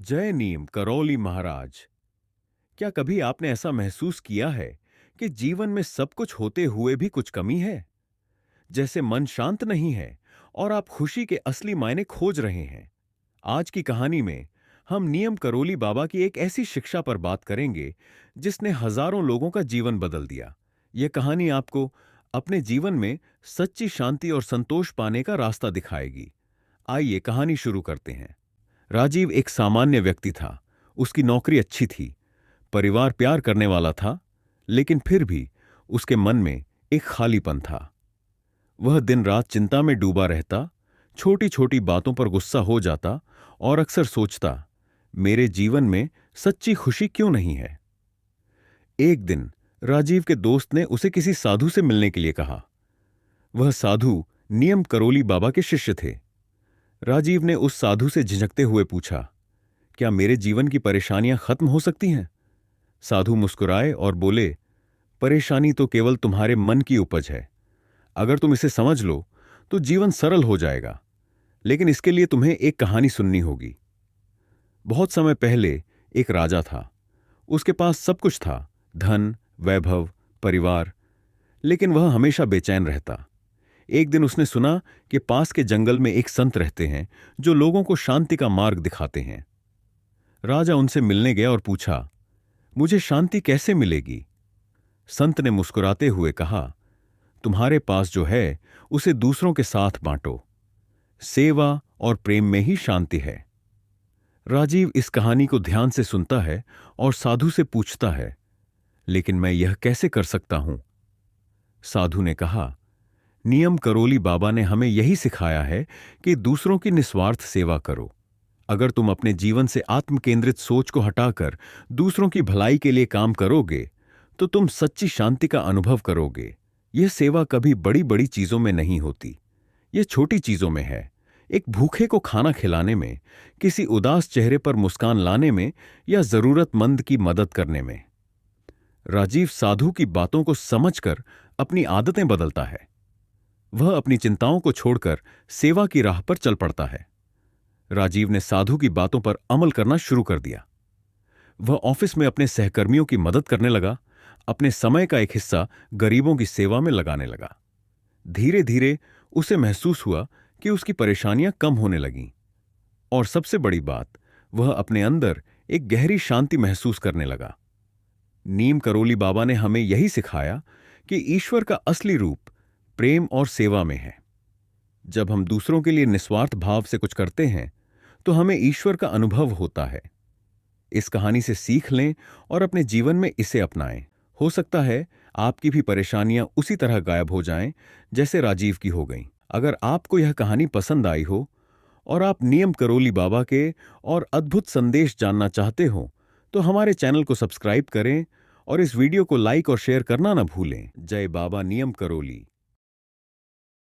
जय नीम करौली महाराज। क्या कभी आपने ऐसा महसूस किया है कि जीवन में सब कुछ होते हुए भी कुछ कमी है? जैसे मन शांत नहीं है और आप खुशी के असली मायने खोज रहे हैं। आज की कहानी में हम नियम करोली बाबा की एक ऐसी शिक्षा पर बात करेंगे जिसने हजारों लोगों का जीवन बदल दिया। यह कहानी आपको अपने जीवन में सच्ची शांति और संतोष पाने का रास्ता दिखाएगी। आइए कहानी शुरू करते हैं। राजीव एक सामान्य व्यक्ति था। उसकी नौकरी अच्छी थी, परिवार प्यार करने वाला था, लेकिन फिर भी उसके मन में एक खालीपन था। वह दिन रात चिंता में डूबा रहता, छोटी छोटी बातों पर गुस्सा हो जाता और अक्सर सोचता, मेरे जीवन में सच्ची खुशी क्यों नहीं है। एक दिन राजीव के दोस्त ने उसे किसी साधु से मिलने के लिए कहा। वह साधु नियम करोली बाबा के शिष्य थे। राजीव ने उस साधु से झिझकते हुए पूछा, क्या मेरे जीवन की परेशानियां खत्म हो सकती हैं? साधु मुस्कुराए और बोले, परेशानी तो केवल तुम्हारे मन की उपज है। अगर तुम इसे समझ लो तो जीवन सरल हो जाएगा, लेकिन इसके लिए तुम्हें एक कहानी सुननी होगी। बहुत समय पहले एक राजा था। उसके पास सब कुछ था, धन, वैभव, परिवार, लेकिन वह हमेशा बेचैन रहता। एक दिन उसने सुना कि पास के जंगल में एक संत रहते हैं जो लोगों को शांति का मार्ग दिखाते हैं। राजा उनसे मिलने गया और पूछा, मुझे शांति कैसे मिलेगी? संत ने मुस्कुराते हुए कहा, तुम्हारे पास जो है उसे दूसरों के साथ बांटो। सेवा और प्रेम में ही शांति है। राजीव इस कहानी को ध्यान से सुनता है और साधु से पूछता है, लेकिन मैं यह कैसे कर सकता हूं? साधु ने कहा, नियम करोली बाबा ने हमें यही सिखाया है कि दूसरों की निस्वार्थ सेवा करो। अगर तुम अपने जीवन से आत्म केंद्रित सोच को हटाकर दूसरों की भलाई के लिए काम करोगे तो तुम सच्ची शांति का अनुभव करोगे। यह सेवा कभी बड़ी बड़ी चीजों में नहीं होती, यह छोटी चीजों में है। एक भूखे को खाना खिलाने में, किसी उदास चेहरे पर मुस्कान लाने में या जरूरतमंद की मदद करने में। राजीव साधु की बातों को समझकर अपनी आदतें बदलता है। वह अपनी चिंताओं को छोड़कर सेवा की राह पर चल पड़ता है। राजीव ने साधु की बातों पर अमल करना शुरू कर दिया। वह ऑफिस में अपने सहकर्मियों की मदद करने लगा, अपने समय का एक हिस्सा गरीबों की सेवा में लगाने लगा। धीरे धीरे उसे महसूस हुआ कि उसकी परेशानियां कम होने लगीं, और सबसे बड़ी बात, वह अपने अंदर एक गहरी शांति महसूस करने लगा। नीम करोली बाबा ने हमें यही सिखाया कि ईश्वर का असली रूप प्रेम और सेवा में है। जब हम दूसरों के लिए निस्वार्थ भाव से कुछ करते हैं तो हमें ईश्वर का अनुभव होता है। इस कहानी से सीख लें और अपने जीवन में इसे अपनाएं। हो सकता है आपकी भी परेशानियां उसी तरह गायब हो जाएं जैसे राजीव की हो गईं। अगर आपको यह कहानी पसंद आई हो और आप नियम करोली बाबा के और अद्भुत संदेश जानना चाहते हो तो हमारे चैनल को सब्सक्राइब करें और इस वीडियो को लाइक और शेयर करना न भूलें। जय बाबा नियम करोली।